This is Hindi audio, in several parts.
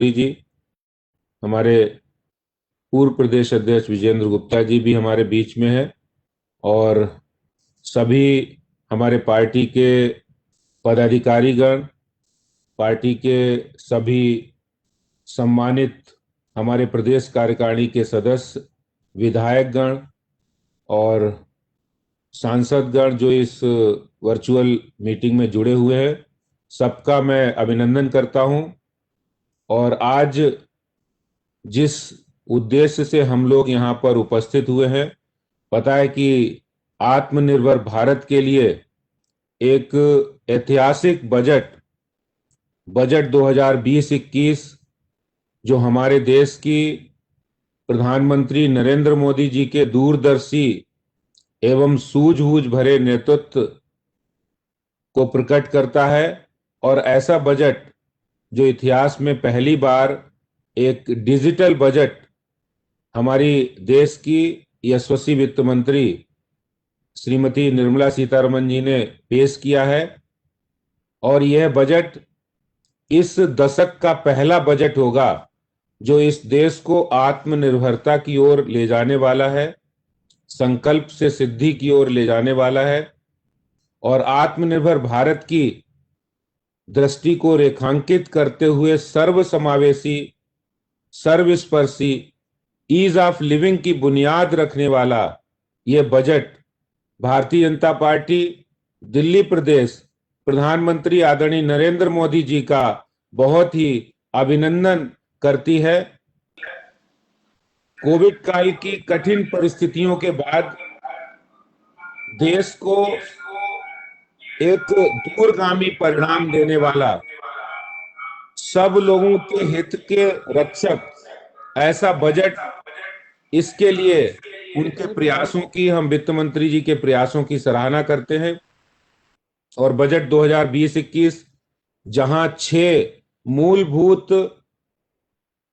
जी, हमारे पूर्व प्रदेश अध्यक्ष विजेंद्र गुप्ता जी भी हमारे बीच में है और सभी हमारे पार्टी के पदाधिकारीगण, पार्टी के सभी सम्मानित हमारे प्रदेश कार्यकारिणी के सदस्य, विधायकगण और सांसदगण जो इस वर्चुअल मीटिंग में जुड़े हुए हैं, सबका मैं अभिनंदन करता हूं। और आज जिस उद्देश्य से हम लोग यहाँ पर उपस्थित हुए हैं, पता है कि आत्मनिर्भर भारत के लिए एक ऐतिहासिक बजट 2020-21 जो हमारे देश की प्रधानमंत्री नरेंद्र मोदी जी के दूरदर्शी एवं सूझबूझ भरे नेतृत्व को प्रकट करता है। और ऐसा बजट जो इतिहास में पहली बार एक डिजिटल बजट हमारी देश की यशस्वी वित्त मंत्री श्रीमती निर्मला सीतारमन जी ने पेश किया है। और यह बजट इस दशक का पहला बजट होगा जो इस देश को आत्मनिर्भरता की ओर ले जाने वाला है, संकल्प से सिद्धि की ओर ले जाने वाला है और आत्मनिर्भर भारत की दृष्टि को रेखांकित करते हुए सर्वसमावेशी, सर्वस्पर्शी, ईज ऑफ लिविंग की बुनियाद रखने वाला यह बजट भारतीय जनता पार्टी दिल्ली प्रदेश प्रधानमंत्री आदरणीय नरेंद्र मोदी जी का बहुत ही अभिनंदन करती है। कोविड काल की कठिन परिस्थितियों के बाद देश को एक दूरगामी परिणाम देने वाला, सब लोगों के हित के रक्षक ऐसा बजट, इसके लिए उनके प्रयासों की, हम वित्त मंत्री जी के प्रयासों की सराहना करते हैं। और बजट 2020-21 जहां 6 मूलभूत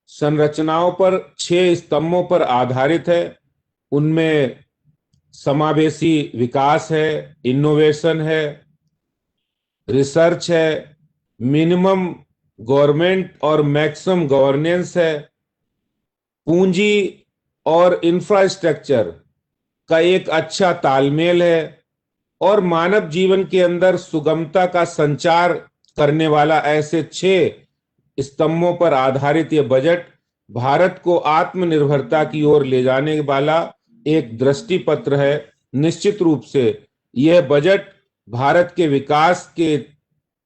संरचनाओं पर, 6 स्तंभों पर आधारित है, उनमें समावेशी विकास है, इनोवेशन है, रिसर्च है, मिनिमम गवर्नमेंट और मैक्सिमम गवर्नेंस है, पूंजी और इंफ्रास्ट्रक्चर का एक अच्छा तालमेल है और मानव जीवन के अंदर सुगमता का संचार करने वाला ऐसे 6 स्तंभों पर आधारित यह बजट भारत को आत्मनिर्भरता की ओर ले जाने वाला एक दृष्टि पत्र है। निश्चित रूप से यह बजट भारत के विकास के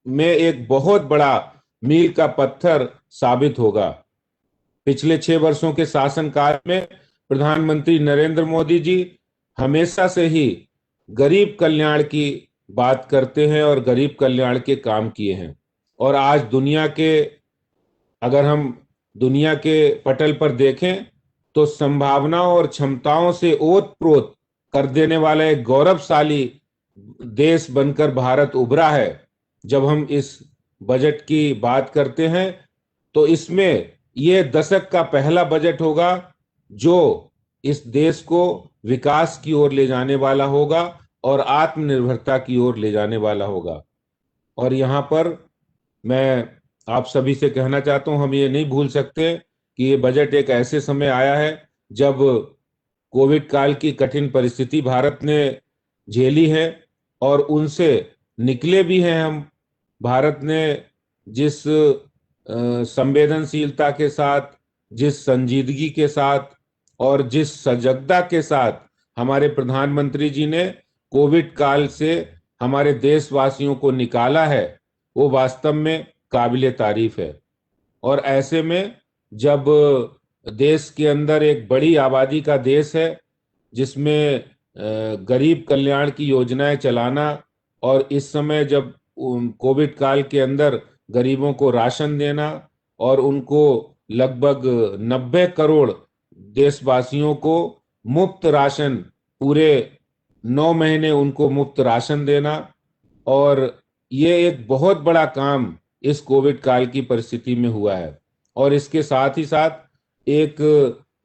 में एक बहुत बड़ा मील का पत्थर साबित होगा। पिछले 6 वर्षों के शासनकाल में प्रधानमंत्री नरेंद्र मोदी जी हमेशा से ही गरीब कल्याण की बात करते हैं और गरीब कल्याण के काम किए हैं। और आज अगर हम दुनिया के पटल पर देखें तो संभावनाओं और क्षमताओं से ओतप्रोत कर देने वाला एक गौरवशाली देश बनकर भारत उभरा है। जब हम इस बजट की बात करते हैं तो इसमें यह दशक का पहला बजट होगा जो इस देश को विकास की ओर ले जाने वाला होगा और आत्मनिर्भरता की ओर ले जाने वाला होगा। और यहाँ पर मैं आप सभी से कहना चाहता हूं, हम ये नहीं भूल सकते कि ये बजट एक ऐसे समय आया है जब कोविड काल की कठिन परिस्थिति भारत ने झेली है और उनसे निकले भी हैं हम। भारत ने जिस संवेदनशीलता के साथ, जिस संजीदगी के साथ और जिस सजगता के साथ हमारे प्रधानमंत्री जी ने कोविड काल से हमारे देशवासियों को निकाला है, वो वास्तव में काबिले तारीफ है। और ऐसे में जब देश के अंदर एक बड़ी आबादी का देश है जिसमें गरीब कल्याण की योजनाएं चलाना, और इस समय जब कोविड काल के अंदर गरीबों को राशन देना और उनको लगभग 90 करोड़ देशवासियों को मुफ्त राशन, पूरे 9 महीने उनको मुफ्त राशन देना, और ये एक बहुत बड़ा काम इस कोविड काल की परिस्थिति में हुआ है। और इसके साथ ही साथ एक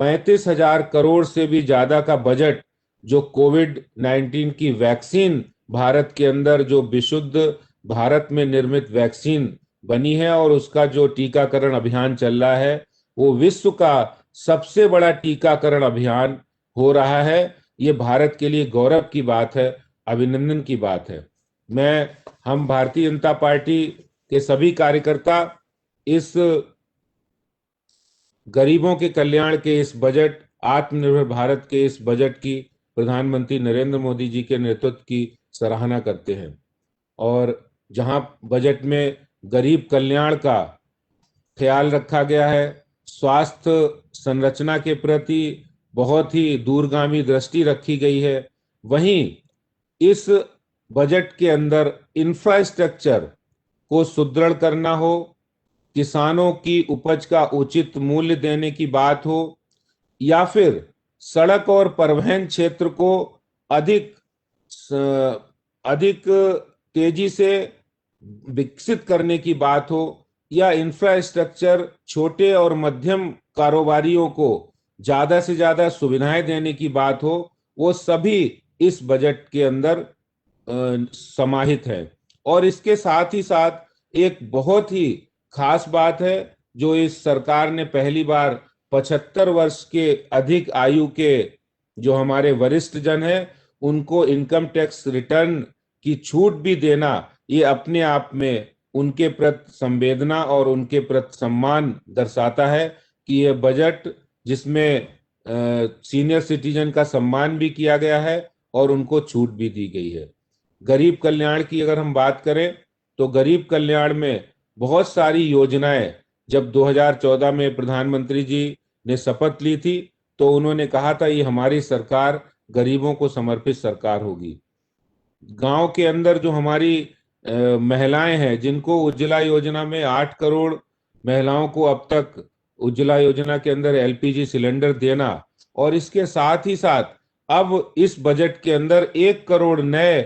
35,000 करोड़ से भी ज्यादा का बजट जो कोविड-19 की वैक्सीन, भारत के अंदर जो विशुद्ध भारत में निर्मित वैक्सीन बनी है और उसका जो टीकाकरण अभियान चल रहा है वो विश्व का सबसे बड़ा टीकाकरण अभियान हो रहा है। ये भारत के लिए गौरव की बात है, अभिनंदन की बात है। हम भारतीय जनता पार्टी के सभी कार्यकर्ता इस गरीबों के कल्याण के इस बजट, आत्मनिर्भर भारत के इस बजट की प्रधानमंत्री नरेंद्र मोदी जी के नेतृत्व की सराहना करते हैं। और जहां बजट में गरीब कल्याण का ख्याल रखा गया है, स्वास्थ्य संरचना के प्रति बहुत ही दूरगामी दृष्टि रखी गई है, वहीं इस बजट के अंदर इंफ्रास्ट्रक्चर को सुदृढ़ करना हो, किसानों की उपज का उचित मूल्य देने की बात हो, या फिर सड़क और परिवहन क्षेत्र को अधिक अधिक तेजी से विकसित करने की बात हो, या इंफ्रास्ट्रक्चर छोटे और मध्यम कारोबारियों को ज्यादा से ज्यादा सुविधाएं देने की बात हो, वो सभी इस बजट के अंदर समाहित है। और इसके साथ ही साथ एक बहुत ही खास बात है, जो इस सरकार ने पहली बार 75 वर्ष के अधिक आयु के जो हमारे वरिष्ठ जन हैं उनको इनकम टैक्स रिटर्न की छूट भी देना, ये अपने आप में उनके प्रति संवेदना और उनके प्रति सम्मान दर्शाता है कि यह बजट जिसमें सीनियर सिटीजन का सम्मान भी किया गया है और उनको छूट भी दी गई है। गरीब कल्याण की अगर हम बात करें तो गरीब कल्याण में बहुत सारी योजनाएं, जब 2014 में प्रधानमंत्री जी ने शपथ ली थी तो उन्होंने कहा था ये हमारी सरकार गरीबों को समर्पित सरकार होगी। गांव के अंदर जो हमारी महिलाएं हैं जिनको उज्ज्वला योजना में 8 करोड़ महिलाओं को अब तक उज्ज्वला योजना के अंदर एलपीजी सिलेंडर देना, और इसके साथ ही साथ अब इस बजट के अंदर 1 करोड़ नए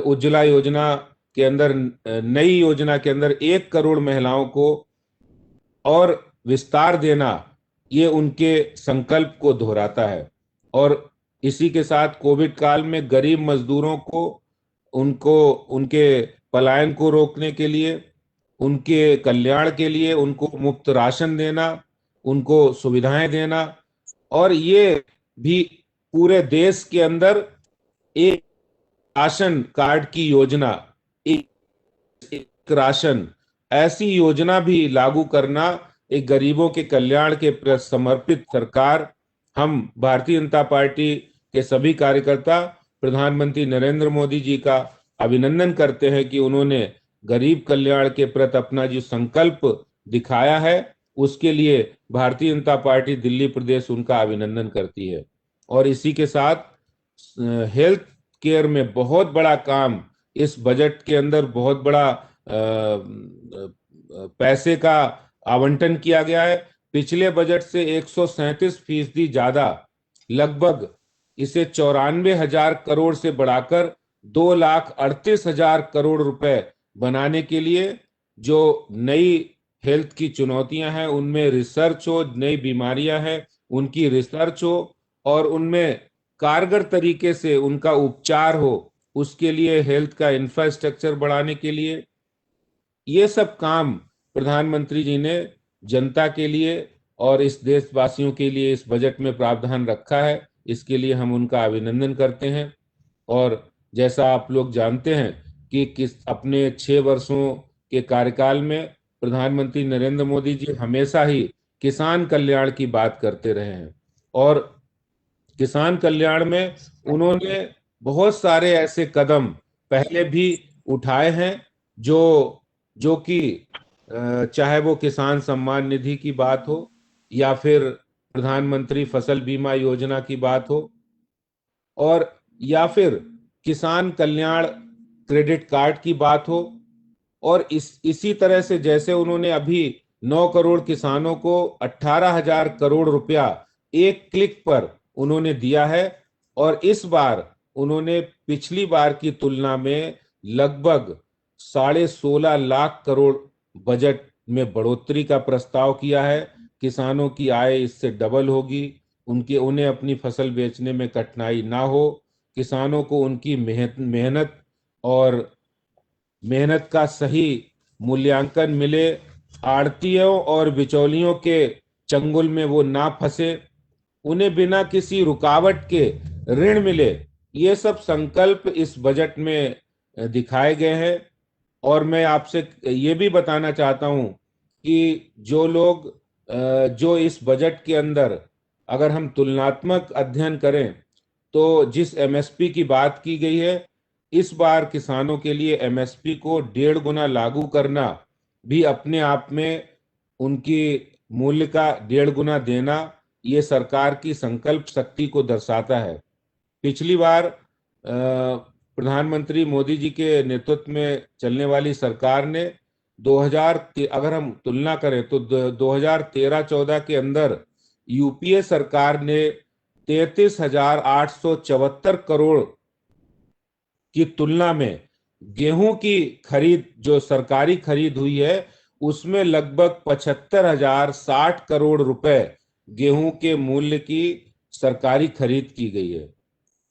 उज्ज्वला योजना के अंदर नई योजना के अंदर 1 करोड़ महिलाओं को और विस्तार देना, ये उनके संकल्प को दोहराता है। और इसी के साथ कोविड काल में गरीब मजदूरों को उनको उनके पलायन को रोकने के लिए, उनके कल्याण के लिए उनको मुफ्त राशन देना, उनको सुविधाएं देना, और ये भी पूरे देश के अंदर एक राशन कार्ड की योजना, एक, एक राशन ऐसी योजना भी लागू करना, एक गरीबों के कल्याण के प्रति समर्पित सरकार। हम भारतीय जनता पार्टी के सभी कार्यकर्ता प्रधानमंत्री नरेंद्र मोदी जी का अभिनंदन करते हैं कि उन्होंने गरीब कल्याण के प्रति अपना जो संकल्प दिखाया है, उसके लिए भारतीय जनता पार्टी दिल्ली प्रदेश उनका अभिनंदन करती है। और इसी के साथ हेल्थ केयर में बहुत बड़ा काम इस बजट के अंदर, बहुत बड़ा पैसे का आवंटन किया गया है। पिछले बजट से 137% ज्यादा, लगभग इसे 94,000 करोड़ से बढ़ाकर 2,38,000 करोड़ रुपए बनाने के लिए, जो नई हेल्थ की चुनौतियां हैं उनमें रिसर्च हो, नई बीमारियां हैं उनकी रिसर्च हो, और उनमें कारगर तरीके से उनका उपचार हो, उसके लिए हेल्थ का इंफ्रास्ट्रक्चर बढ़ाने के लिए, ये सब काम प्रधानमंत्री जी ने जनता के लिए और इस देशवासियों के लिए इस बजट में प्रावधान रखा है। इसके लिए हम उनका अभिनंदन करते हैं। और जैसा आप लोग जानते हैं कि किस अपने 6 वर्षों के कार्यकाल में प्रधानमंत्री नरेंद्र मोदी जी हमेशा ही किसान कल्याण की बात करते रहे हैं, और किसान कल्याण में उन्होंने बहुत सारे ऐसे कदम पहले भी उठाए हैं, जो जो कि चाहे वो किसान सम्मान निधि की बात हो, या फिर प्रधानमंत्री फसल बीमा योजना की बात हो, और या फिर किसान कल्याण क्रेडिट कार्ड की बात हो, और इसी तरह से जैसे उन्होंने अभी 9 करोड़ किसानों को 18,000 करोड़ रुपया एक क्लिक पर उन्होंने दिया है, और इस बार उन्होंने पिछली बार की तुलना में लगभग 16.5 लाख करोड़ बजट में बढ़ोतरी का प्रस्ताव किया है। किसानों की आय इससे डबल होगी, उन्हें अपनी फसल बेचने में कठिनाई ना हो, किसानों को उनकी मेहनत और मेहनत का सही मूल्यांकन मिले, आड़तियों और बिचौलियों के चंगुल में वो ना फंसे, उन्हें बिना किसी रुकावट के ऋण मिले। ये सब संकल्प इस बजट में दिखाए गए हैं। और मैं आपसे ये भी बताना चाहता हूं कि जो लोग जो इस बजट के अंदर अगर हम तुलनात्मक अध्ययन करें तो जिस एमएसपी की बात की गई है, इस बार किसानों के लिए एमएसपी को 1.5 गुना लागू करना भी अपने आप में उनकी मूल्य का 1.5 गुना देना, ये सरकार की संकल्प शक्ति को दर्शाता है। पिछली बार प्रधानमंत्री मोदी जी के नेतृत्व में चलने वाली सरकार ने 2000, अगर हम तुलना करें तो 2013-14 के अंदर यूपीए सरकार ने 33,874 करोड़ की तुलना में गेहूं की खरीद, जो सरकारी खरीद हुई है, उसमें लगभग 75,060 करोड़ रुपए गेहूं के मूल्य की सरकारी खरीद की गई है।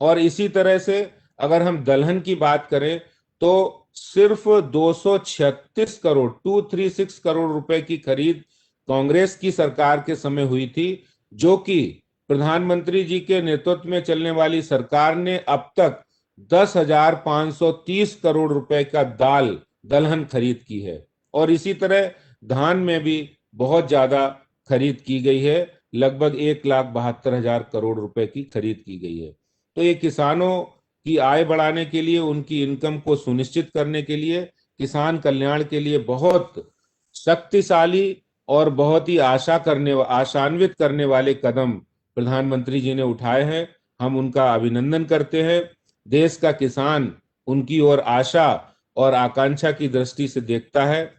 और इसी तरह से अगर हम दलहन की बात करें तो सिर्फ 236 करोड़ 236 करोड़ रुपए की खरीद कांग्रेस की सरकार के समय हुई थी, जो कि प्रधानमंत्री जी के नेतृत्व में चलने वाली सरकार ने अब तक 10,530 करोड़ रुपए का दलहन खरीद की है। और इसी तरह धान में भी बहुत ज्यादा खरीद की गई है, लगभग 1,72,000 करोड़ रुपए की खरीद की गई है। तो ये किसानों की आय बढ़ाने के लिए, उनकी इनकम को सुनिश्चित करने के लिए, किसान कल्याण के लिए बहुत शक्तिशाली और बहुत ही आशान्वित करने वाले कदम प्रधानमंत्री जी ने उठाए हैं। हम उनका अभिनंदन करते हैं। देश का किसान उनकी ओर आशा और आकांक्षा की दृष्टि से देखता है।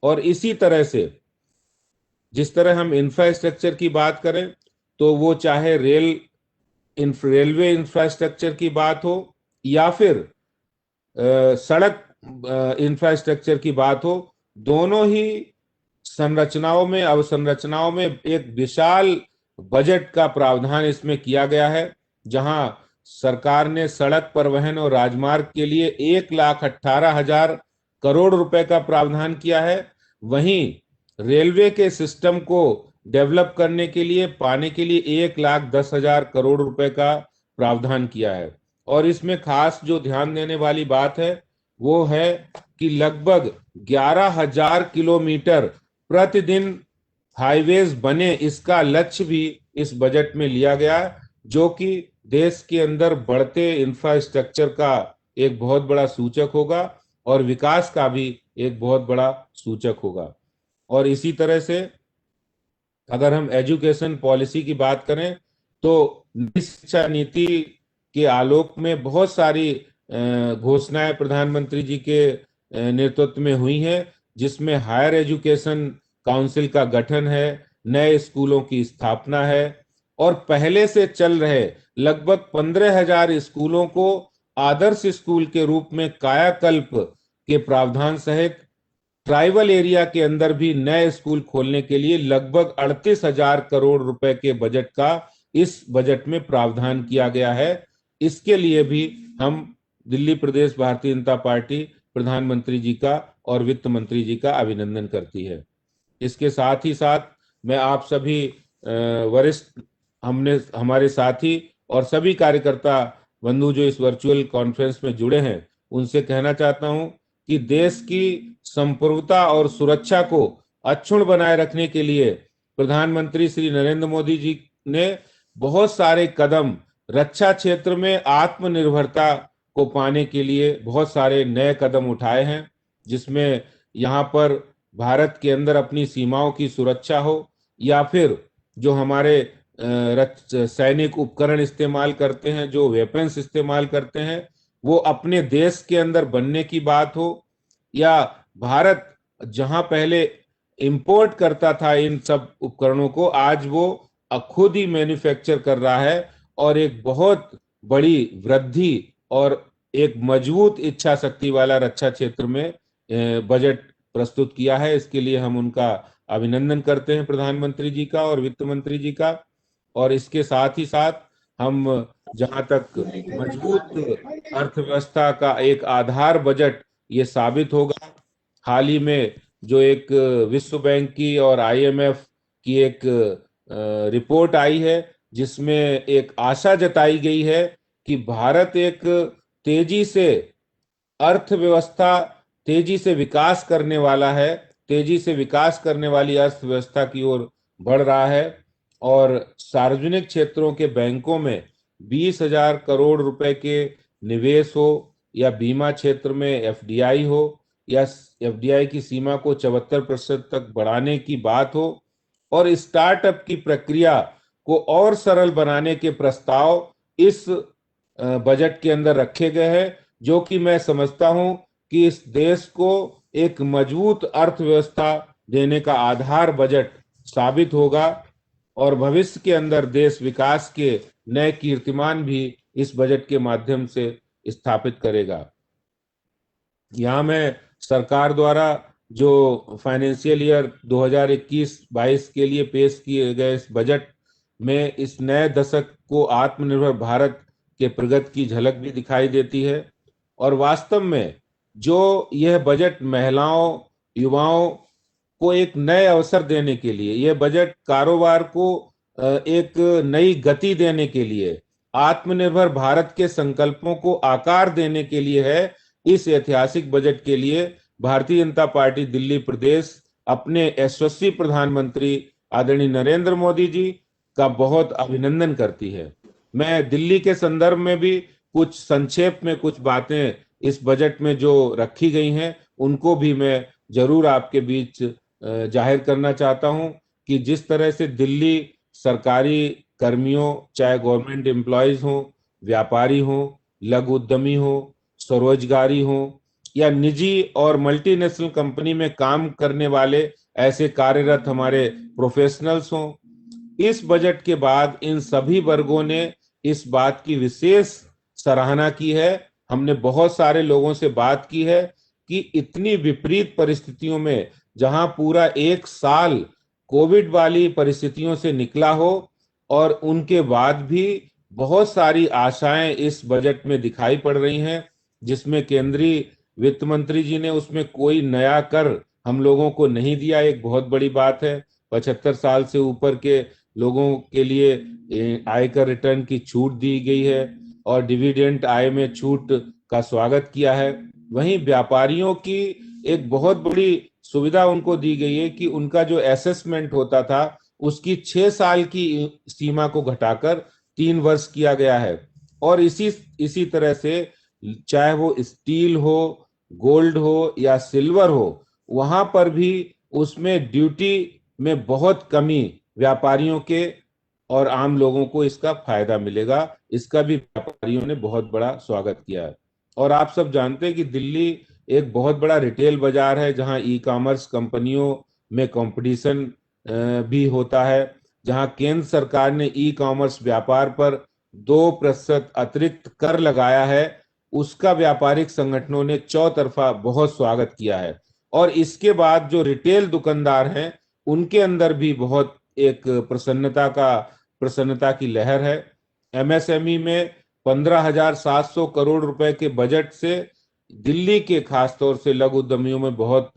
और इसी तरह से जिस तरह हम इंफ्रास्ट्रक्चर की बात करें तो वो चाहे रेलवे इंफ्रास्ट्रक्चर की बात हो या फिर सड़क इंफ्रास्ट्रक्चर की बात हो, दोनों ही संरचनाओं में, अवसंरचनाओं में एक विशाल बजट का प्रावधान इसमें किया गया है, जहां सरकार ने सड़क परिवहन और राजमार्ग के लिए 1,18,000 करोड़ रुपए का प्रावधान किया है। वहीं रेलवे के सिस्टम को डेवलप करने के लिए, पाने के लिए 1,10,000 करोड़ रुपए का प्रावधान किया है। और इसमें खास जो ध्यान देने वाली बात है वो है कि लगभग 11,000 किलोमीटर प्रतिदिन हाईवेज बने, इसका लक्ष्य भी इस बजट में लिया गया, जो कि देश के अंदर बढ़ते इंफ्रास्ट्रक्चर का एक बहुत बड़ा सूचक होगा और विकास का भी एक बहुत बड़ा सूचक होगा। और इसी तरह से अगर हम एजुकेशन पॉलिसी की बात करें तो नई शिक्षा नीति के आलोक में बहुत सारी घोषणाएं प्रधानमंत्री जी के नेतृत्व में हुई हैं, जिसमें हायर एजुकेशन काउंसिल का गठन है, नए स्कूलों की स्थापना है और पहले से चल रहे लगभग 15,000 स्कूलों को आदर्श स्कूल के रूप में कायाकल्प के प्रावधान सहित ट्राइबल एरिया के अंदर भी नए स्कूल खोलने के लिए लगभग 38,000 करोड़ रुपए के बजट का इस बजट में प्रावधान किया गया है। इसके लिए भी हम दिल्ली प्रदेश भारतीय जनता पार्टी प्रधानमंत्री जी का और वित्त मंत्री जी का अभिनंदन करती है। इसके साथ ही साथ मैं आप सभी वरिष्ठ हमारे साथी और सभी कार्यकर्ता बंधु जो इस वर्चुअल कॉन्फ्रेंस में जुड़े हैं, उनसे कहना चाहता हूं कि देश की संप्रभुता और सुरक्षा को अक्षुण्ण बनाए रखने के लिए प्रधानमंत्री श्री नरेंद्र मोदी जी ने बहुत सारे कदम रक्षा क्षेत्र में आत्मनिर्भरता को पाने के लिए बहुत सारे नए कदम उठाए हैं, जिसमें यहाँ पर भारत के अंदर अपनी सीमाओं की सुरक्षा हो या फिर जो हमारे सैनिक उपकरण इस्तेमाल करते हैं, जो वेपन्स इस्तेमाल करते हैं, वो अपने देश के अंदर बनने की बात हो, या भारत जहां पहले इंपोर्ट करता था इन सब उपकरणों को, आज वो खुद ही मैन्युफैक्चर कर रहा है और एक बहुत बड़ी वृद्धि और एक मजबूत इच्छा शक्ति वाला रक्षा क्षेत्र में बजट प्रस्तुत किया है। इसके लिए हम उनका अभिनंदन करते हैं, प्रधानमंत्री जी का और वित्त मंत्री जी का। और इसके साथ ही साथ हम जहां तक मजबूत अर्थव्यवस्था का एक आधार बजट ये साबित होगा, हाल ही में जो एक विश्व बैंक की और आईएमएफ की एक रिपोर्ट आई है, जिसमें एक आशा जताई गई है कि भारत एक तेजी से अर्थव्यवस्था तेजी से विकास करने वाला है, तेजी से विकास करने वाली अर्थव्यवस्था की ओर बढ़ रहा है। और सार्वजनिक क्षेत्रों के बैंकों में 20,000 करोड़ रुपए के निवेश हो, या बीमा क्षेत्र में एफडीआई हो, या एफडीआई की सीमा को 74% तक बढ़ाने की बात हो, और स्टार्टअप की प्रक्रिया को और सरल बनाने के प्रस्ताव इस बजट के अंदर रखे गए हैं, जो कि मैं समझता हूं कि इस देश को एक मजबूत अर्थव्यवस्था देने का आधार बजट साबित होगा, और भविष्य के अंदर देश विकास के नए कीर्तिमान भी इस बजट के माध्यम से स्थापित करेगा। यहाँ मैं सरकार द्वारा जो फाइनेंशियल ईयर 2021-22 के लिए पेश किए गए इस बजट में इस नए दशक को आत्मनिर्भर भारत के प्रगति की झलक भी दिखाई देती है। और वास्तव में जो यह बजट महिलाओं, युवाओं को एक नए अवसर देने के लिए, यह बजट कारोबार को एक नई गति देने के लिए, आत्मनिर्भर भारत के संकल्पों को आकार देने के लिए है। इस ऐतिहासिक बजट के लिए भारतीय जनता पार्टी दिल्ली प्रदेश अपने यशस्वी प्रधानमंत्री आदरणीय नरेंद्र मोदी जी का बहुत अभिनंदन करती है। मैं दिल्ली के संदर्भ में भी कुछ संक्षेप में कुछ बातें इस बजट में जो रखी गई हैं उनको भी मैं जरूर आपके बीच जाहिर करना चाहता हूं कि जिस तरह से दिल्ली सरकारी कर्मियों, चाहे गवर्नमेंट एम्प्लॉयज हो, व्यापारी हो, लघु उद्यमी हो, स्वरोजगारी हो, या निजी और मल्टीनेशनल कंपनी में काम करने वाले ऐसे कार्यरत हमारे प्रोफेशनल्स हो, इस बजट के बाद इन सभी वर्गों ने इस बात की विशेष सराहना की है। हमने बहुत सारे लोगों से बात की है कि इतनी विपरीत परिस्थितियों में, जहां पूरा एक साल कोविड वाली परिस्थितियों से निकला हो, और उनके बाद भी बहुत सारी आशाएं इस बजट में दिखाई पड़ रही हैं, जिसमें केंद्रीय वित्त मंत्री जी ने उसमें कोई नया कर हम लोगों को नहीं दिया। एक बहुत बड़ी बात है। 75 साल से ऊपर के लोगों के लिए आयकर रिटर्न की छूट दी गई है, और डिविडेंड आय में छूट का स्वागत किया है। वहीं व्यापारियों की एक बहुत बड़ी सुविधा उनको दी गई है कि उनका जो असेसमेंट होता था उसकी 6 साल की सीमा को घटाकर 3 वर्ष किया गया है। और इसी तरह से चाहे वो स्टील हो, गोल्ड हो, या सिल्वर हो, वहां पर भी उसमें ड्यूटी में बहुत कमी व्यापारियों के, और आम लोगों को इसका फायदा मिलेगा। इसका भी व्यापारियों ने बहुत बड़ा स्वागत किया है। और आप सब जानते हैं कि दिल्ली एक बहुत बड़ा रिटेल बाजार है, जहां ई कॉमर्स कंपनियों में कंपटीशन भी होता है, जहां केंद्र सरकार ने ई कॉमर्स व्यापार पर 2% अतिरिक्त कर लगाया है। उसका व्यापारिक संगठनों ने चौतरफा बहुत स्वागत किया है। और इसके बाद जो रिटेल दुकानदार हैं उनके अंदर भी बहुत एक प्रसन्नता की लहर है। एमएसएमई में 15,700 करोड़ रुपए के बजट से दिल्ली के खासतौर से लघु उद्यमियों में बहुत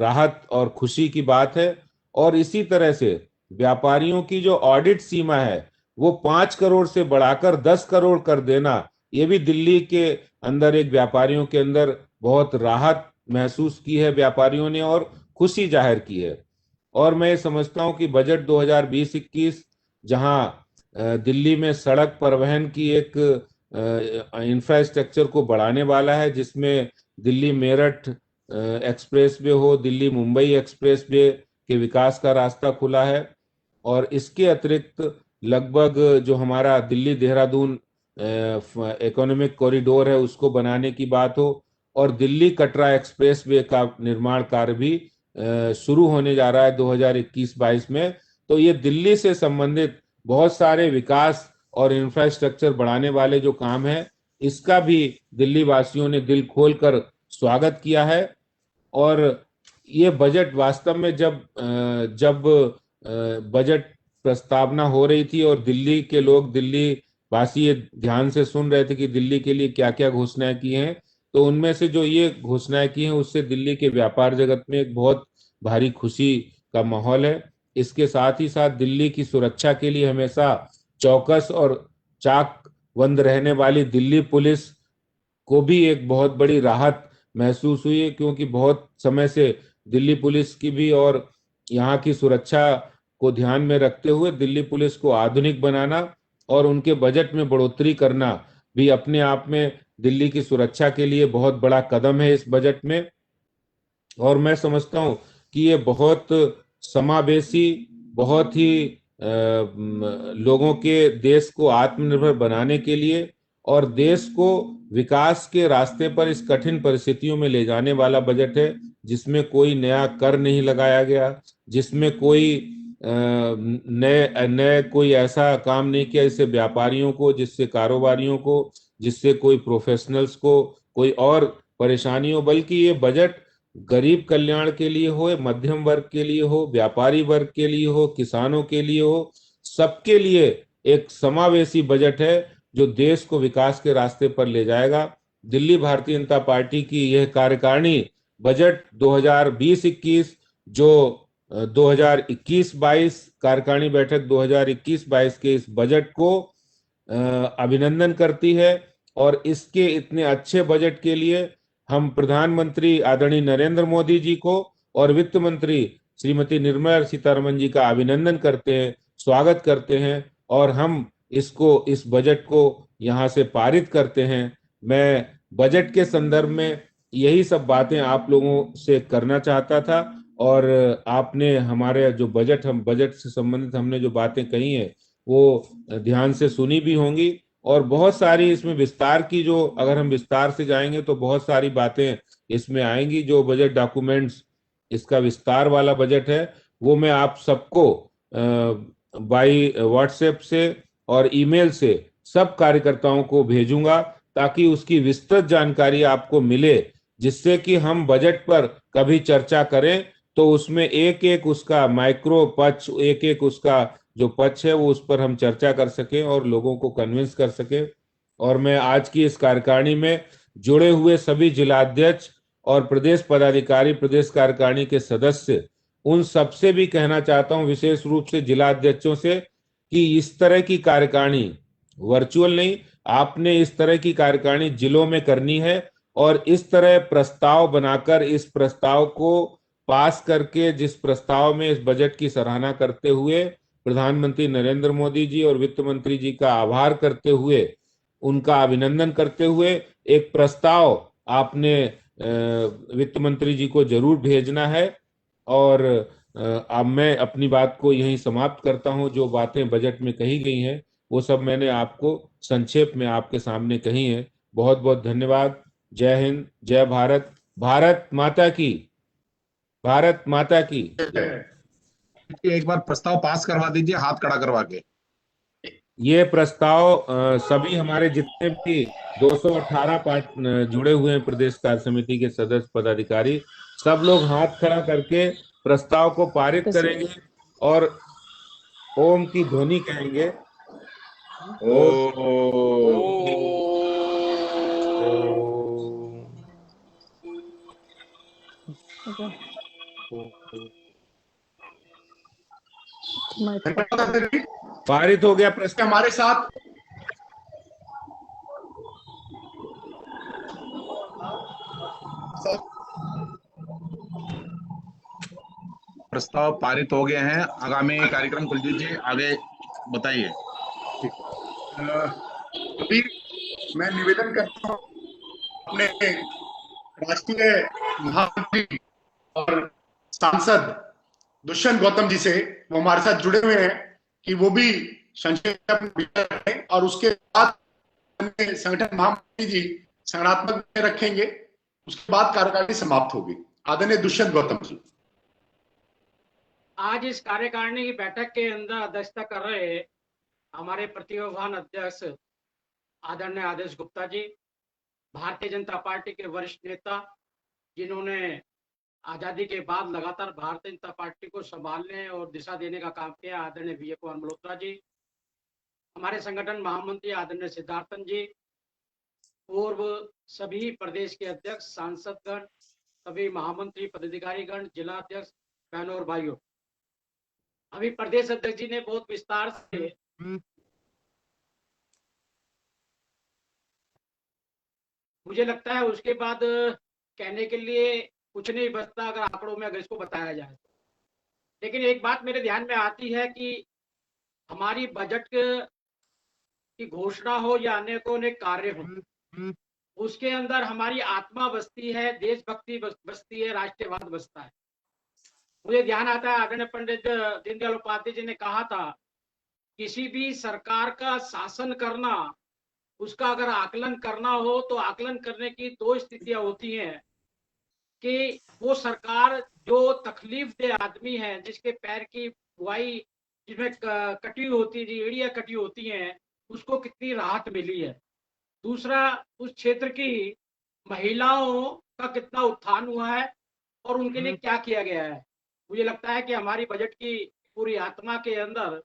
राहत और खुशी की बात है। और इसी तरह से व्यापारियों की जो ऑडिट सीमा है वो 5 करोड़ से बढ़ाकर 10 करोड़ कर देना, ये भी दिल्ली के अंदर एक व्यापारियों के अंदर बहुत राहत महसूस की है व्यापारियों ने, और खुशी जाहिर की है। और मैं समझता हूं कि बजट 2020-21 जहां दिल्ली में सड़क परिवहन की एक इंफ्रास्ट्रक्चर को बढ़ाने वाला है, जिसमें दिल्ली मेरठ एक्सप्रेसवे हो, दिल्ली मुंबई एक्सप्रेसवे के विकास का रास्ता खुला है। और इसके अतिरिक्त लगभग जो हमारा दिल्ली देहरादून इकोनॉमिक कॉरिडोर है उसको बनाने की बात हो, और दिल्ली कटरा एक्सप्रेसवे का निर्माण कार्य भी शुरू होने जा रहा है 2021-22 में। तो ये दिल्ली से संबंधित बहुत सारे विकास और इंफ्रास्ट्रक्चर बढ़ाने वाले जो काम है, इसका भी दिल्ली वासियों ने दिल खोलकर स्वागत किया है। और ये बजट वास्तव में जब बजट प्रस्तावना हो रही थी और दिल्ली के लोग, दिल्ली वासी ये ध्यान से सुन रहे थे कि दिल्ली के लिए क्या क्या घोषणाएं की हैं, तो उनमें से जो ये घोषणाएं की हैं उससे दिल्ली के व्यापार जगत में एक बहुत भारी खुशी का माहौल है। इसके साथ ही साथ दिल्ली की सुरक्षा के लिए हमेशा चौकस और चाकबंद रहने वाली दिल्ली पुलिस को भी एक बहुत बड़ी राहत महसूस हुई है, क्योंकि बहुत समय से दिल्ली पुलिस की भी और यहाँ की सुरक्षा को ध्यान में रखते हुए दिल्ली पुलिस को आधुनिक बनाना और उनके बजट में बढ़ोतरी करना भी अपने आप में दिल्ली की सुरक्षा के लिए बहुत बड़ा कदम है इस बजट में। और मैं समझता हूँ कि ये बहुत समावेशी, बहुत ही लोगों के देश को आत्मनिर्भर बनाने के लिए और देश को विकास के रास्ते पर इस कठिन परिस्थितियों में ले जाने वाला बजट है, जिसमें कोई नया कर नहीं लगाया गया, जिसमें कोई नए नए कोई ऐसा काम नहीं किया जिससे व्यापारियों को, जिससे कारोबारियों को, जिससे कोई प्रोफेशनल्स को कोई और परेशानी हो, बल्कि ये बजट गरीब कल्याण के लिए हो, मध्यम वर्ग के लिए हो, व्यापारी वर्ग के लिए हो, किसानों के लिए हो, सबके लिए एक समावेशी बजट है जो देश को विकास के रास्ते पर ले जाएगा। दिल्ली भारतीय जनता पार्टी की यह कार्यकारिणी बजट 2020-21 जो 2021-22 कार्यकारिणी बैठक 2021-22 के इस बजट को अभिनंदन करती है। और इसके इतने अच्छे बजट के लिए हम प्रधानमंत्री आदरणीय नरेंद्र मोदी जी को और वित्त मंत्री श्रीमती निर्मला सीतारमन जी का अभिनंदन करते हैं, स्वागत करते हैं और हम इस बजट को यहाँ से पारित करते हैं। मैं बजट के संदर्भ में यही सब बातें आप लोगों से करना चाहता था और आपने हमारे जो बजट से संबंधित हमने जो बातें कही हैं वो ध्यान से सुनी भी होंगी। और बहुत सारी इसमें विस्तार की, जो अगर हम विस्तार से जाएंगे तो बहुत सारी बातें इसमें आएंगी। जो बजट डॉक्यूमेंट्स, इसका विस्तार वाला बजट है, वो मैं आप सबको बाई व्हाट्सएप से और ईमेल से सब कार्यकर्ताओं को भेजूंगा ताकि उसकी विस्तृत जानकारी आपको मिले, जिससे कि हम बजट पर कभी चर्चा करें तो उसमें एक एक उसका माइक्रो पक्ष, एक एक उसका जो पक्ष है वो उस पर हम चर्चा कर सकें और लोगों को कन्विंस कर सकें। और मैं आज की इस कार्यकारिणी में जुड़े हुए सभी जिलाध्यक्ष और प्रदेश पदाधिकारी, प्रदेश कार्यकारिणी के सदस्य, उन सबसे भी कहना चाहता हूं, विशेष रूप से जिलाध्यक्षों से, कि इस तरह की कार्यकारिणी वर्चुअल नहीं, आपने इस तरह की कार्यकारिणी जिलों में करनी है और इस तरह प्रस्ताव बनाकर इस प्रस्ताव को पास करके, जिस प्रस्ताव में इस बजट की सराहना करते हुए प्रधानमंत्री नरेंद्र मोदी जी और वित्त मंत्री जी का आभार करते हुए, उनका अभिनंदन करते हुए एक प्रस्ताव आपने वित्त मंत्री जी को जरूर भेजना है। और अब मैं अपनी बात को यहीं समाप्त करता हूं। जो बातें बजट में कही गई हैं वो सब मैंने आपको संक्षेप में आपके सामने कही हैं। बहुत बहुत धन्यवाद। जय हिंद, जय भारत, भारत माता की, भारत माता की जय। एक बार प्रस्ताव पास करवा दीजिए हाथ खड़ा करवा के। ये प्रस्ताव सभी हमारे जितने भी 218 जुड़े हुए हैं प्रदेश कार्य समिति के सदस्य पदाधिकारी, सब लोग हाथ खड़ा करके प्रस्ताव को पारित करेंगे और ओम की ध्वनि कहेंगे। ओम। पारित हो गया प्रस्ताव। हमारे साथ प्रस्ताव पारित हो गए हैं। आगामी कार्यक्रम कुलजीत जी आगे बताइए। अभी मैं निवेदन करता हूँ अपने राष्ट्रीय महामंत्री और सांसद दुष्यंत गौतम जी से, वो हमारे साथ जुड़े हुए हैं, कि वो भी संक्षेप में विचार करें और उसके बाद संगठन महामंत्री जी संगठनात्मक में रखेंगे, उसके बाद कार्यकारिणी समाप्त होगी। आदरणीय दुष्यंत गौतम जी। आज इस कार्यकारिणी की बैठक के अंदर अध्यक्षता कर रहे हमारे प्रतिभावान अध्यक्ष आदरणीय आदेश गुप्ता जी, भारतीय जनता पार्टी के वरिष्ठ नेता, जिन्होंने आजादी के बाद लगातार भारतीय जनता पार्टी को संभालने और दिशा देने का काम किया, आदरणीय विजय कुमार मल्होत्रा जी, हमारे संगठन महामंत्री आदरणीय सिद्धार्थन जी, पूर्व सभी प्रदेश के अध्यक्ष, सांसदगण, सभी महामंत्री, पदाधिकारीगण, जिला अध्यक्ष, बहनों और भाइयों, अभी प्रदेश अध्यक्ष जी ने बहुत विस्तार से मुझे लगता है उसके बाद कहने के लिए कुछ नहीं बचता अगर आंकड़ों में अगर इसको बताया जाए। लेकिन एक बात मेरे ध्यान में आती है कि हमारी बजट की घोषणा हो या अनेकों अनेक कार्य हो, उसके अंदर हमारी आत्मा बसती है, देशभक्ति बसती है, राष्ट्रवाद बसता है। मुझे ध्यान आता है आदरणीय पंडित दीनदयाल उपाध्याय जी ने कहा था, किसी भी सरकार का शासन करना, उसका अगर आकलन करना हो तो आकलन करने की दो स्थितियां होती हैं कि वो सरकार जो तकलीफ दे आदमी है, जिसके पैर की बुआई जिसमें कटी होती है, एड़ियां कटी होती हैं, उसको कितनी राहत मिली है। दूसरा, उस क्षेत्र की महिलाओं का कितना उत्थान हुआ है और उनके लिए क्या किया गया है। मुझे लगता है कि हमारी बजट की पूरी आत्मा के अंदर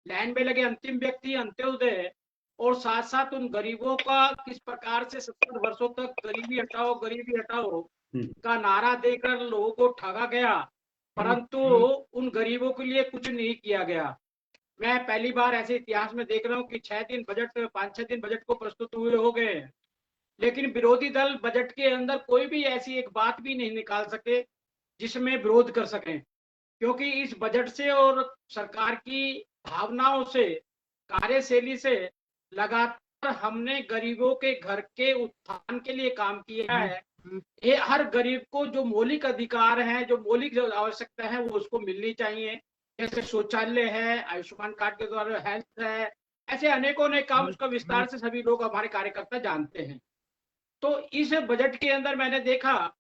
लाइन में लगे अंतिम व्यक्ति, अंत्योदय और साथ साथ उन गरीबों का किस प्रकार से 70 वर्षों तक गरीबी हटाओ का नारा देकर लोगों को ठगा गया, परंतु उन गरीबों के लिए कुछ नहीं किया गया। मैं पहली बार ऐसे इतिहास में देख रहा हूँ कि 5-6 दिन बजट को प्रस्तुत हुए हो गए, लेकिन विरोधी दल बजट के अंदर कोई भी ऐसी एक बात भी नहीं निकाल सके जिसमें विरोध कर सकें, क्योंकि इस बजट से और सरकार की भावनाओं से, कार्यशैली से लगातार हमने गरीबों के घर के उत्थान के लिए काम किया है। ये हर गरीब को जो मौलिक अधिकार है, जो मौलिक आवश्यकता है, वो उसको मिलनी चाहिए। जैसे शौचालय है, आयुष्मान कार्ड के द्वारा हेल्थ है, ऐसे अनेकों ने काम, उसका विस्तार से सभी लोग हमारे कार्यकर्ता जानते हैं। तो इस बजट के अंदर मैंने देखा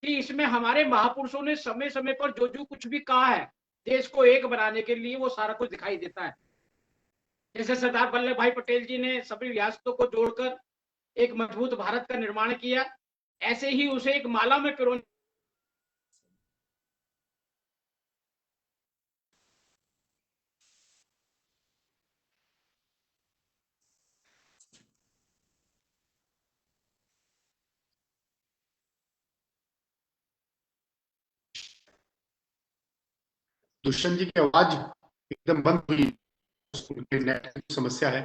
कि इसमें हमारे महापुरुषों ने समय समय पर जो जो कुछ भी कहा है देश को एक बनाने के लिए, वो सारा कुछ दिखाई देता है। जैसे सरदार वल्लभ भाई पटेल जी ने सभी रियासतों को जोड़कर एक मजबूत भारत का निर्माण किया, ऐसे ही उसे एक माला में पिरोने दुष्यंत जी की आवाज एकदम बंद हुई, उनके नेट की समस्या है।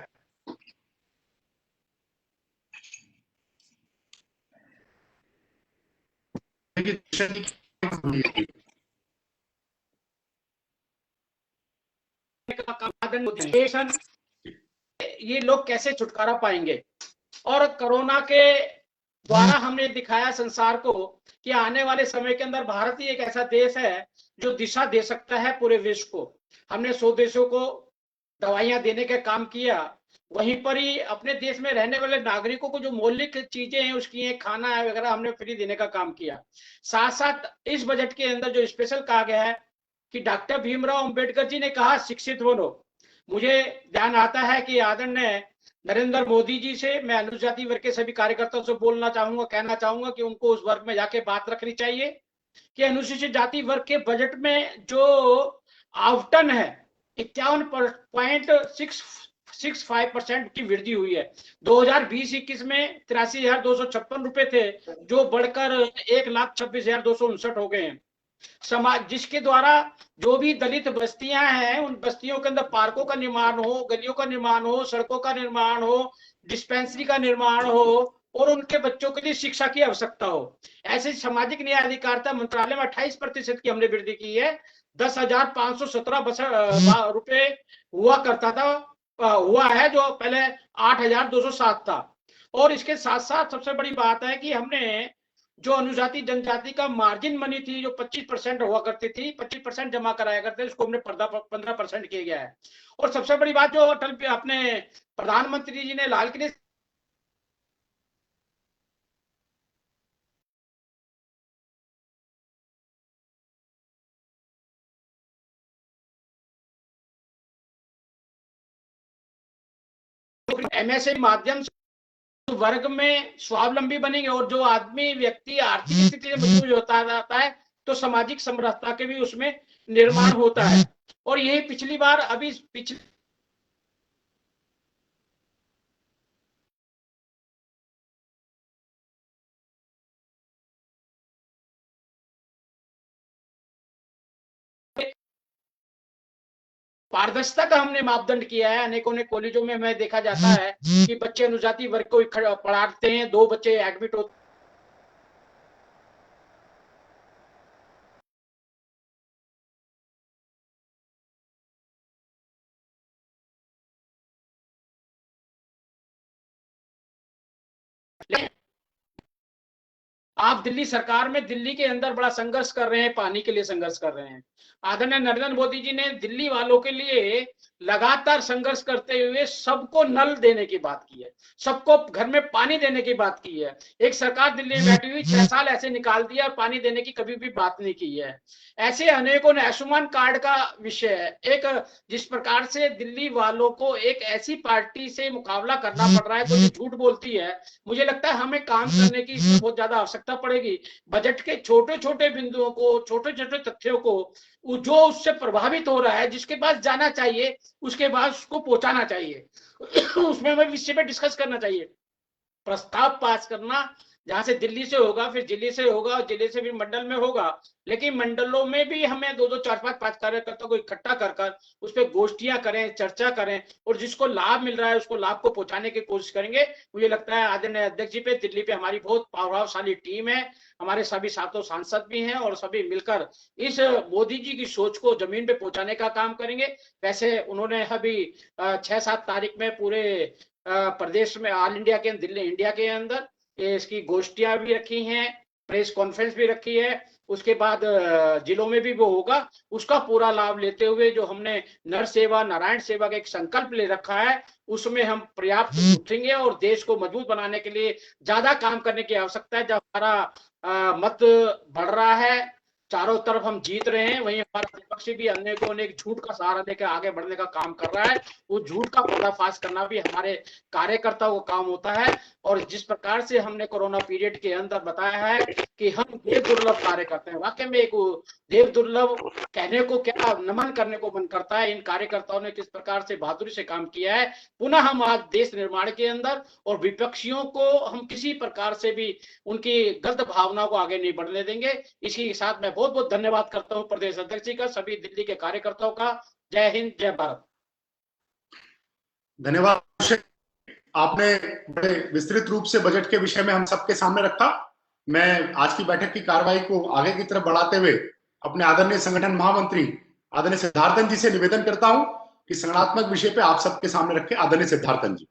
देखिए दुष्यंत जी की आवाज बंद हुई है। ये लोग कैसे छुटकारा पाएंगे। और कोरोना के द्वारा हमने दिखाया संसार को कि आने वाले समय के अंदर भारत ही एक ऐसा देश है जो दिशा दे सकता है पूरे विश्व को। हमने 100 देशों को दवाइयां देने का काम किया, वहीं पर ही अपने देश में रहने वाले नागरिकों को जो मौलिक चीजें हैं, उसकी खाना है वगैरह, हमने फ्री देने का काम किया। साथ साथ इस बजट के अंदर जो स्पेशल कहा गया है कि डॉक्टर भीमराव अंबेडकर जी ने कहा शिक्षित बनो। मुझे ध्यान आता है कि आदरणीय नरेंद्र मोदी जी से मैं अनुसूचित जाति वर्ग के सभी कार्यकर्ताओं से बोलना चाहूंगा, कहना चाहूंगा कि उनको उस वर्ग में जाके बात रखनी चाहिए कि अनुसूचित जाति वर्ग के बजट में जो आवंटन है 51.65% की वृद्धि हुई है। 2020-21 में 83,256 रुपए थे, जो बढ़कर 1,26,259 हो गए हैं। समाज जिसके द्वारा जो भी दलित बस्तियां हैं, उन बस्तियों के अंदर पार्कों का निर्माण हो, गलियों का निर्माण हो, सड़कों का निर्माण हो, डिस्पेंसरी का निर्माण हो और उनके बच्चों के लिए शिक्षा की आवश्यकता हो। ऐसे सामाजिक न्याय अधिकारिता मंत्रालय में 28% की हमने वृद्धि की है। 10,517 रुपए हुआ करता था, हुआ है, जो पहले 8,207 था। और इसके साथ साथ सबसे बड़ी बात है कि हमने जो अनुजाति जनजाति का मार्जिन मनी थी, जो 25% हुआ करती थी, 25% जमा कराया करते, उसको हमने 15% किया गया है। और सबसे बड़ी बात जो अटल अपने प्रधानमंत्री जी ने लाल किले एमएसए माध्यम से वर्ग में स्वावलंबी बनेंगे और जो आदमी व्यक्ति आर्थिक स्थिति से मजबूत होता जाता है तो सामाजिक समरसता के भी उसमें निर्माण होता है। और यही पिछली बार अभी पिछले पारदर्शिता का हमने मापदंड किया है। अनेकों ने कॉलेजों में हमें देखा जाता है कि बच्चे अनुजाति वर्ग को पढ़ाते हैं, 2 बच्चे एडमिट होते हैं। आप दिल्ली सरकार में दिल्ली के अंदर बड़ा संघर्ष कर रहे हैं, पानी के लिए संघर्ष कर रहे हैं। आदरणीय नरेंद्र मोदी जी ने दिल्ली वालों के लिए लगातार संघर्ष करते हुए सबको नल देने की बात की है, सबको घर में पानी देने की बात की है। एक सरकार दिल्ली में बैठी हुई 6 साल ऐसे निकाल दिया और पानी देने की कभी भी बात नहीं की है। ऐसे अनेकों ने आयुष्मान कार्ड का विषय है, एक जिस प्रकार से दिल्ली वालों को एक ऐसी पार्टी से मुकाबला करना पड़ रहा है तो जो झूठ बोलती है, मुझे लगता है हमें काम करने की बहुत ज्यादा आवश्यकता पड़ेगी। बजट के छोटे छोटे बिंदुओं को, छोटे छोटे तथ्यों को, जो उससे प्रभावित हो रहा है, जिसके पास जाना चाहिए उसके बाद उसको पहुंचाना चाहिए उसमें हमें विषय पे डिस्कस करना चाहिए, प्रस्ताव पास करना। जहां से दिल्ली से होगा, फिर दिल्ली से होगा, और जिले से भी मंडल में होगा, लेकिन मंडलों में भी हमें 2-2, 4-5 कार्यकर्ताओं को इकट्ठा कर कर उस पर गोष्ठियां करें, चर्चा करें, और जिसको लाभ मिल रहा है उसको लाभ को पहुंचाने की कोशिश करेंगे। मुझे लगता है आदरणीय अध्यक्ष जी पे, दिल्ली पे हमारी बहुत प्रभावशाली टीम है, हमारे सभी 7 सांसद भी हैं, और सभी मिलकर इस मोदी जी की सोच को जमीन पे पहुंचाने का काम करेंगे। वैसे उन्होंने अभी 6-7 तारीख में पूरे प्रदेश में, ऑल इंडिया के, दिल्ली इंडिया के अंदर इसकी गोष्ठियां भी रखी हैं, प्रेस कॉन्फ्रेंस भी रखी है। उसके बाद जिलों में भी वो होगा, उसका पूरा लाभ लेते हुए जो हमने नर सेवा, नारायण सेवा का एक संकल्प ले रखा है, उसमें हम पर्याप्त उठेंगे और देश को मजबूत बनाने के लिए ज्यादा काम करने की आवश्यकता है। जब हमारा मत बढ़ रहा है, चारों तरफ हम जीत रहे हैं, वहीं हमारा प्रतिपक्षी भी अन्य को अनेक झूठ का सहारा देकर आगे बढ़ने का काम कर रहा है। वो झूठ का पर्दाफाश करना भी हमारे कार्यकर्ताओं का काम होता है। और जिस प्रकार से हमने कोरोना पीरियड के अंदर बताया है कि हम देव दुर्लभ कार्य करते हैं, वाकई में एक देव दुर्लभ कहने को क्या, नमन करने को मन करता है। इन कार्यकर्ताओं ने किस प्रकार से बहादुरी से काम किया है। पुनः हम आज देश निर्माण के अंदर, और विपक्षियों को हम किसी प्रकार से भी उनकी गलत भावनाओं को आगे नहीं बढ़ने देंगे। इसी के साथ मैं बहुत बहुत धन्यवाद करता हूं प्रदेश अध्यक्ष जी का, सभी दिल्ली के कार्यकर्ताओं का। जय हिंद, जय भारत। धन्यवाद। आपने बड़े विस्तृत रूप से बजट के विषय में हम सबके सामने रखा। मैं आज की बैठक की कार्रवाई को आगे की तरफ बढ़ाते हुए अपने आदरणीय संगठन महामंत्री आदरणीय सिद्धार्थन जी से निवेदन करता हूं कि संगठनात्मक विषय पे आप सबके सामने रखें। आदरणीय सिद्धार्थन जी।